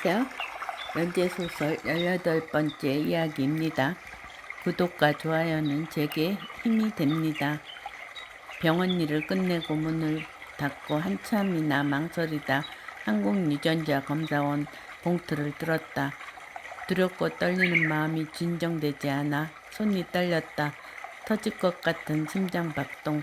안녕하세요. 연재소설 18번째 이야기입니다. 구독과 좋아요는 제게 힘이 됩니다. 병원 일을 끝내고 문을 닫고 한참이나 망설이다 한국유전자 검사원 봉투를 들었다. 두렵고 떨리는 마음이 진정되지 않아 손이 떨렸다. 터질 것 같은 심장박동.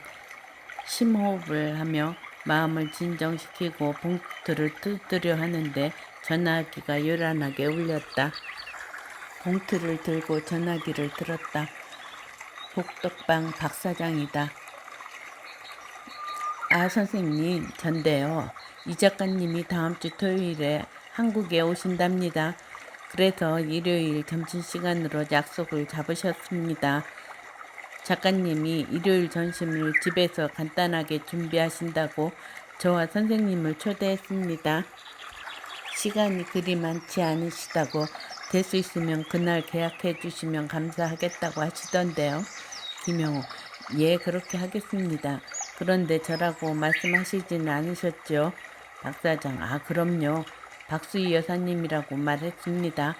심호흡을 하며 마음을 진정시키고 봉투를 뜯으려 하는데 전화기가 요란하게 울렸다. 봉투를 들고 전화기를 들었다. 복덕방 박 사장이다. 아, 선생님, 전데요. 이 작가님이 다음 주 토요일에 한국에 오신답니다. 그래서 일요일 점심시간으로 약속을 잡으셨습니다. 작가님이 일요일 점심을 집에서 간단하게 준비하신다고 저와 선생님을 초대했습니다. 시간이 그리 많지 않으시다고 될 수 있으면 그날 계약해 주시면 감사하겠다고 하시던데요. 김영호, 예, 그렇게 하겠습니다. 그런데 저라고 말씀하시지는 않으셨죠? 박 사장, 아, 그럼요. 박수희 여사님이라고 말했습니다.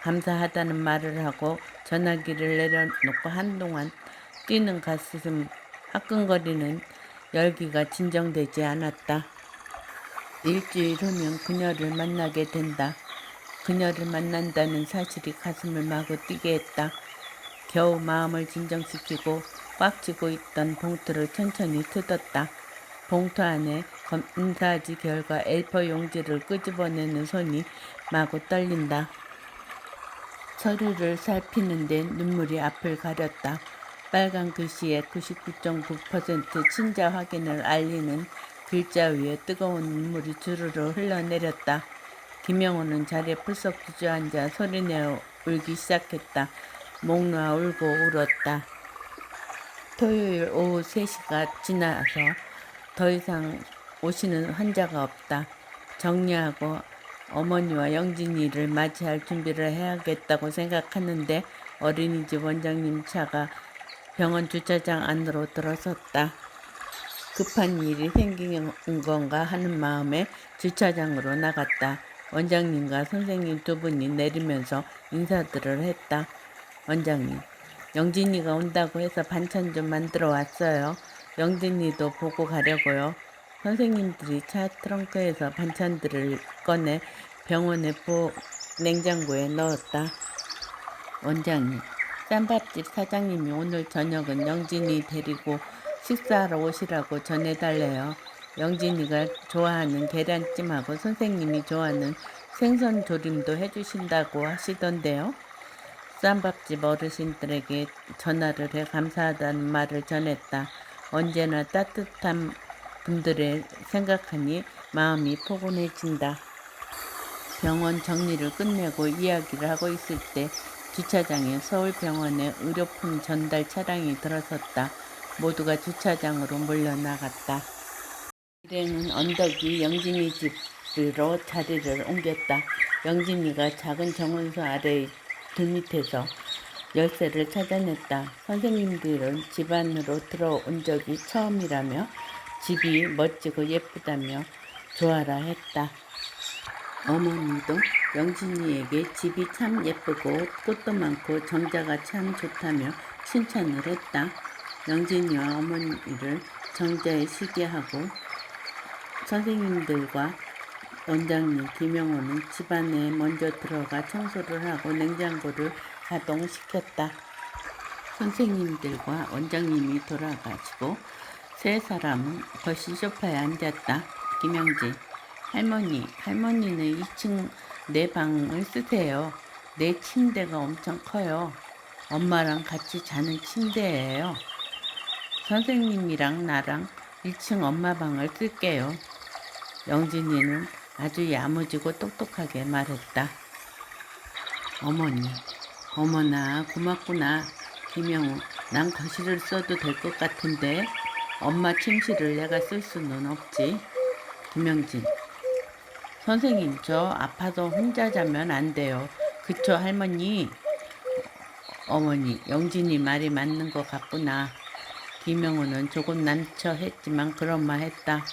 감사하다는 말을 하고 전화기를 내려놓고 한동안 뛰는 가슴, 화끈거리는 열기가 진정되지 않았다. 일주일 후면 그녀를 만나게 된다. 그녀를 만난다는 사실이 가슴을 마구 뛰게 했다. 겨우 마음을 진정시키고 꽉 쥐고 있던 봉투를 천천히 뜯었다. 봉투 안에 검사지 결과 A4 용지를 끄집어내는 손이 마구 떨린다. 서류를 살피는데 눈물이 앞을 가렸다. 빨간 글씨에 99.9% 친자 확인을 알리는 글자 위에 뜨거운 눈물이 주르르 흘러내렸다. 김영호는 자리에 풀썩 주저앉아 소리내어 울기 시작했다. 목 놓아 울고 울었다. 토요일 오후 3시가 지나서 더 이상 오시는 환자가 없다. 정리하고 어머니와 영진이를 맞이할 준비를 해야겠다고 생각하는데 어린이집 원장님 차가 병원 주차장 안으로 들어섰다. 급한 일이 생긴 건가 하는 마음에 주차장으로 나갔다. 원장님과 선생님 두 분이 내리면서 인사들을 했다. 원장님, 영진이가 온다고 해서 반찬 좀 만들어 왔어요. 영진이도 보고 가려고요. 선생님들이 차 트렁크에서 반찬들을 꺼내 병원의 냉장고에 넣었다. 원장님, 쌈밥집 사장님이 오늘 저녁은 영진이 데리고 식사하러 오시라고 전해달래요. 영진이가 좋아하는 계란찜하고 선생님이 좋아하는 생선 조림도 해주신다고 하시던데요. 쌈밥집 어르신들에게 전화를 해 감사하다는 말을 전했다. 언제나 따뜻한 분들의 생각하니 마음이 포근해진다. 병원 정리를 끝내고 이야기를 하고 있을 때 주차장에 서울병원의 의료품 전달 차량이 들어섰다. 모두가 주차장으로 몰려나갔다. 일행은 언덕 위 영진이 집으로 자리를 옮겼다. 영진이가 작은 정원수 아래의 들밑에서 열쇠를 찾아냈다. 선생님들은 집 안으로 들어온 적이 처음이라며 집이 멋지고 예쁘다며 좋아라 했다. 어머니도 영진이에게 집이 참 예쁘고 꽃도 많고 정자가 참 좋다며 칭찬을 했다. 영진이와 어머니를 정자에 쉬게 하고 선생님들과 원장님 김영호는 집안에 먼저 들어가 청소를 하고 냉장고를 가동시켰다. 선생님들과 원장님이 돌아가시고 세 사람은 거실 소파에 앉았다. 김영진, 할머니는 2층 내 방을 쓰세요. 내 침대가 엄청 커요. 엄마랑 같이 자는 침대예요. 선생님이랑 나랑 1층 엄마 방을 쓸게요. 영진이는 아주 야무지고 똑똑하게 말했다. 어머니, 어머나 고맙구나. 김영우, 난 거실을 써도 될 것 같은데 엄마 침실을 내가 쓸 수는 없지. 김영진, 선생님 저 아파서 혼자 자면 안 돼요. 그쵸 할머니? 어머니, 영진이 말이 맞는 것 같구나. 김영우는 조금 난처했지만 그런 말 했다.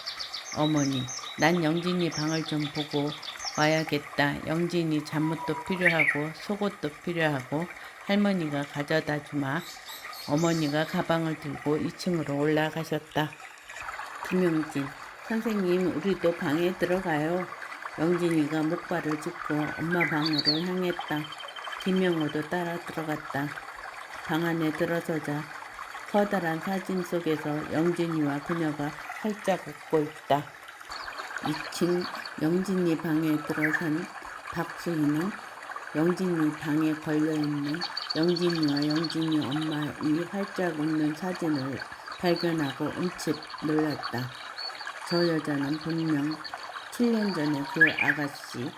어머니, 난 영진이 방을 좀 보고 와야겠다. 영진이 잠옷도 필요하고 속옷도 필요하고 할머니가 가져다 주마. 어머니가 가방을 들고 2층으로 올라가셨다. 김영진, 선생님 우리도 방에 들어가요. 영진이가 목발을 짚고 엄마 방으로 향했다. 김영호도 따라 들어갔다. 방 안에 들어서자 커다란 사진 속에서 영진이와 그녀가 활짝 웃고 있다. 2층 영진이 방에 들어선 박수희는 영진이 방에 걸려있는 영진이와 영진이 엄마의 활짝 웃는 사진을 발견하고 움칫 놀랐다. 저 여자는 분명 7년 전에 그 아가씨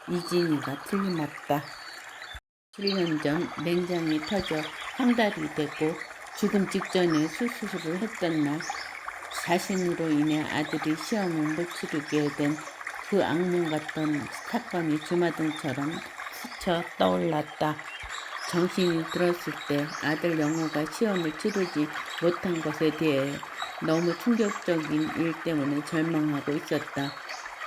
이진이가 틀림없다. 7년 전 냉장이 터져 한 달이 됐고 죽음 직전에 수술을 했던 날 자신으로 인해 아들이 시험을 못 치르게 된 그 악몽 같던 사건이 주마등처럼 스쳐 떠올랐다. 정신이 들었을 때 아들 영호가 시험을 치르지 못한 것에 대해 너무 충격적인 일 때문에 절망하고 있었다.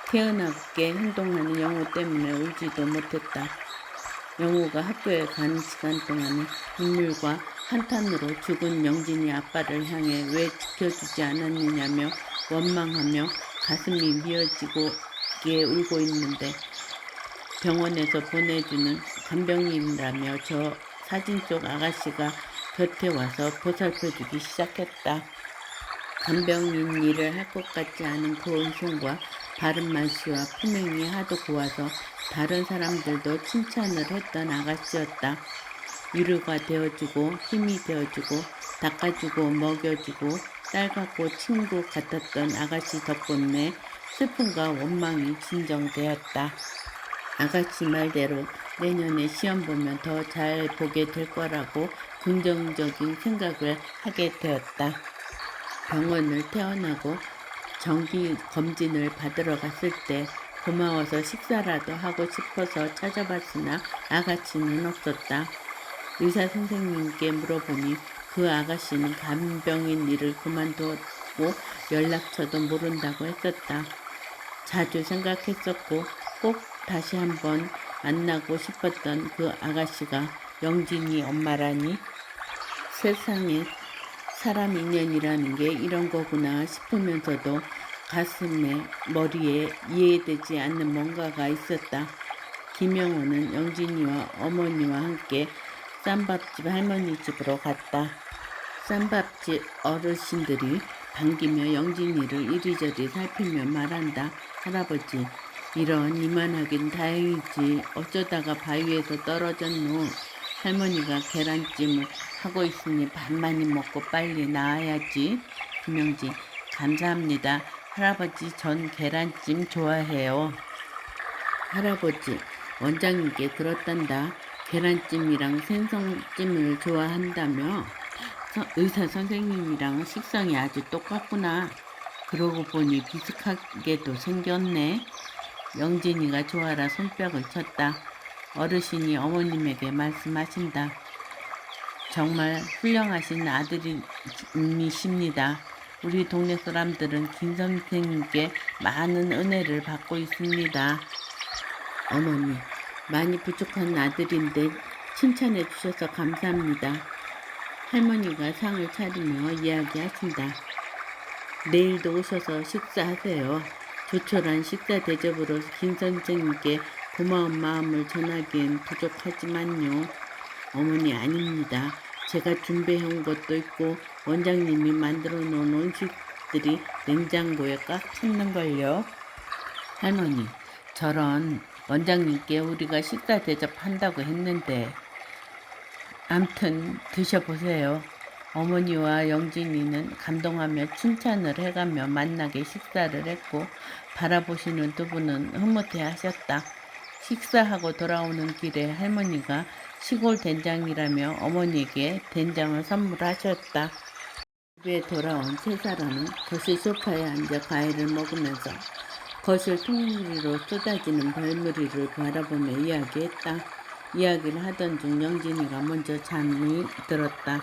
태연하게 행동하는 영호 때문에 울지도 못했다. 영호가 학교에 가는 시간 동안에 눈물과 한탄으로 죽은 영진이 아빠를 향해 왜 지켜주지 않았느냐며 원망하며 가슴이 미어지게 울고 있는데 병원에서 보내주는 간병인이라며 저 사진 속 아가씨가 곁에 와서 보살펴주기 시작했다. 간병인 일을 할 것 같지 않은 고운 손과 바른 말씨와 품행이 하도 고와서 다른 사람들도 칭찬을 했던 아가씨였다. 위로가 되어주고 힘이 되어주고 닦아주고 먹여주고 딸 같고 친구 같았던 아가씨 덕분에 슬픔과 원망이 진정되었다. 아가씨 말대로 내년에 시험 보면 더 잘 보게 될 거라고 긍정적인 생각을 하게 되었다. 병원을 퇴원하고 정기 검진을 받으러 갔을 때 고마워서 식사라도 하고 싶어서 찾아봤으나 아가씨는 없었다. 의사 선생님께 물어보니 그 아가씨는 간병인 일을 그만두고 연락처도 모른다고 했었다. 자주 생각했었고 꼭 다시 한번 만나고 싶었던 그 아가씨가 영진이 엄마라니. 세상에 사람 인연이라는 게 이런 거구나 싶으면서도 가슴에 머리에 이해되지 않는 뭔가가 있었다. 김영호는 영진이와 어머니와 함께 쌈밥집 할머니 집으로 갔다. 쌈밥집 어르신들이 반기며 영진이를 이리저리 살피며 말한다. 할아버지, 이런 이만하긴 다행이지 어쩌다가 바위에서 떨어졌노. 할머니가 계란찜을 하고 있으니 밥 많이 먹고 빨리 나아야지. 김영진, 감사합니다. 할아버지, 전 계란찜 좋아해요. 할아버지, 원장님께 들었단다. 계란찜이랑 생선찜을 좋아한다며? 의사 선생님이랑 식성이 아주 똑같구나. 그러고 보니 비슷하게도 생겼네. 영진이가 좋아라 손뼉을 쳤다. 어르신이 어머님에게 말씀하신다. 정말 훌륭하신 아들이십니다. 우리 동네 사람들은 김 선생님께 많은 은혜를 받고 있습니다. 어머니, 많이 부족한 아들인데 칭찬해 주셔서 감사합니다. 할머니가 상을 차리며 이야기하신다. 내일도 오셔서 식사하세요. 조촐한 식사 대접으로 김 선생님께 고마운 마음을 전하기엔 부족하지만요. 어머니, 아닙니다. 제가 준비해온 것도 있고 원장님이 만들어 놓은 음식들이 냉장고에 꽉 찼는걸요. 할머니, 저런 원장님께 우리가 식사 대접한다고 했는데 암튼 드셔보세요. 어머니와 영진이는 감동하며 칭찬을 해가며 만나게 식사를 했고 바라보시는 두 분은 흐뭇해 하셨다. 식사하고 돌아오는 길에 할머니가 시골 된장이라며 어머니에게 된장을 선물하셨다. 집에 돌아온 세 사람은 거실 소파에 앉아 과일을 먹으면서 거실 통유리로 쏟아지는 별무리를 바라보며 이야기했다. 이야기를 하던 중 영진이가 먼저 잠이 들었다.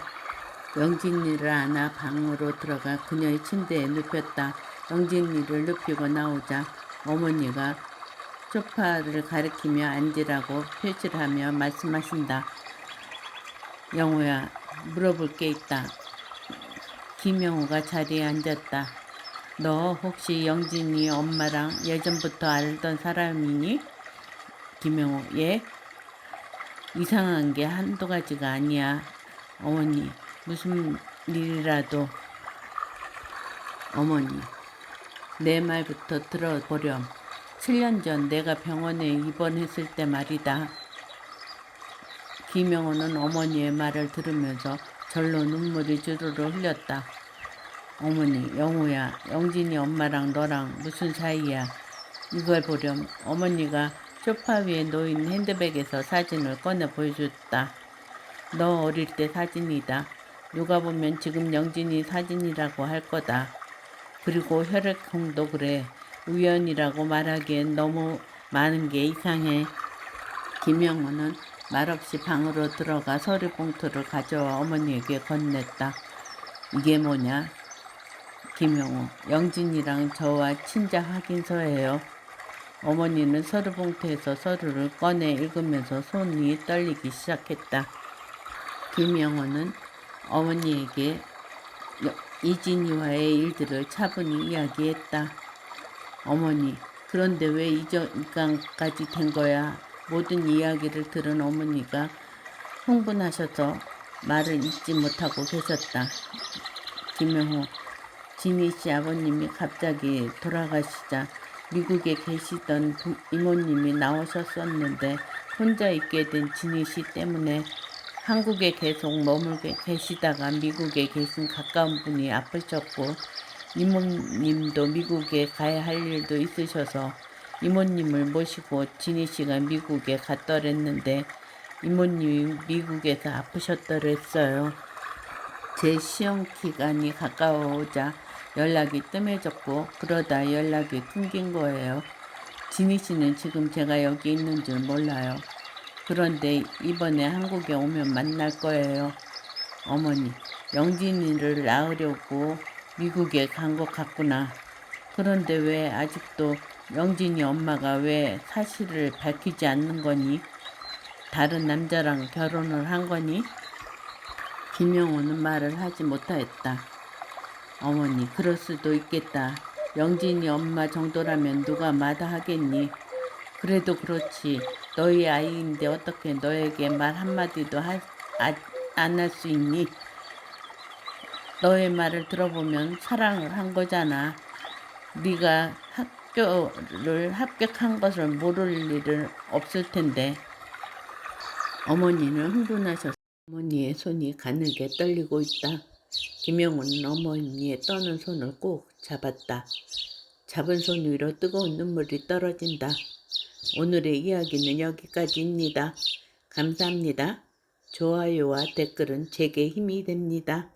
영진이를 안아 방으로 들어가 그녀의 침대에 눕혔다. 영진이를 눕히고 나오자 어머니가 소파를 가리키며 앉으라고 표시를 하며 말씀하신다. 영호야, 물어볼 게 있다. 김영호가 자리에 앉았다. 너 혹시 영진이 엄마랑 예전부터 알던 사람이니? 김영호, 예? 이상한 게 한두 가지가 아니야. 어머니, 무슨 일이라도. 어머니, 내 말부터 들어보렴. 7년 전 내가 병원에 입원했을 때 말이다. 김영호는 어머니의 말을 들으면서 절로 눈물이 주르르 흘렸다. 어머니, 영호야, 영진이 엄마랑 너랑 무슨 사이야? 이걸 보렴. 어머니가 소파 위에 놓인 핸드백에서 사진을 꺼내 보여줬다. 너 어릴 때 사진이다. 누가 보면 지금 영진이 사진이라고 할 거다. 그리고 혈액형도 그래. 우연이라고 말하기엔 너무 많은 게 이상해. 김영호는 말없이 방으로 들어가 서류 봉투를 가져와 어머니에게 건넸다. 이게 뭐냐? 김영호, 영진이랑 저와 친자 확인서예요. 어머니는 서류 봉투에서 서류를 꺼내 읽으면서 손이 떨리기 시작했다. 김영호는 어머니에게 이진이와의 일들을 차분히 이야기했다. 어머니, 그런데 왜 이전까지 된 거야? 모든 이야기를 들은 어머니가 흥분하셔서 말을 잇지 못하고 계셨다. 김영호, 진희씨 아버님이 갑자기 돌아가시자 미국에 계시던 이모님이 나오셨었는데 혼자 있게 된 진희씨 때문에 한국에 계속 머물게 계시다가 미국에 계신 가까운 분이 아프셨고 이모님도 미국에 가야 할 일도 있으셔서 이모님을 모시고 진희씨가 미국에 갔더랬는데 이모님이 미국에서 아프셨더랬어요. 제 시험 기간이 가까워오자 연락이 뜸해졌고 그러다 연락이 끊긴 거예요. 진희씨는 지금 제가 여기 있는 줄 몰라요. 그런데 이번에 한국에 오면 만날 거예요. 어머니, 영진이를 낳으려고 미국에 간 것 같구나. 그런데 왜 아직도 영진이 엄마가 왜 사실을 밝히지 않는 거니? 다른 남자랑 결혼을 한 거니? 김영호는 말을 하지 못하였다. 어머니, 그럴 수도 있겠다. 영진이 엄마 정도라면 누가 마다하겠니? 그래도 그렇지. 너희 아이인데 어떻게 너에게 말 한마디도 안 할 수 있니? 너의 말을 들어보면 사랑을 한 거잖아. 네가 학교를 합격한 것을 모를 일은 없을 텐데. 어머니는 흥분하셔서 어머니의 손이 가늘게 떨리고 있다. 김영호는 어머니의 떠는 손을 꼭 잡았다. 잡은 손 위로 뜨거운 눈물이 떨어진다. 오늘의 이야기는 여기까지입니다. 감사합니다. 좋아요와 댓글은 제게 힘이 됩니다.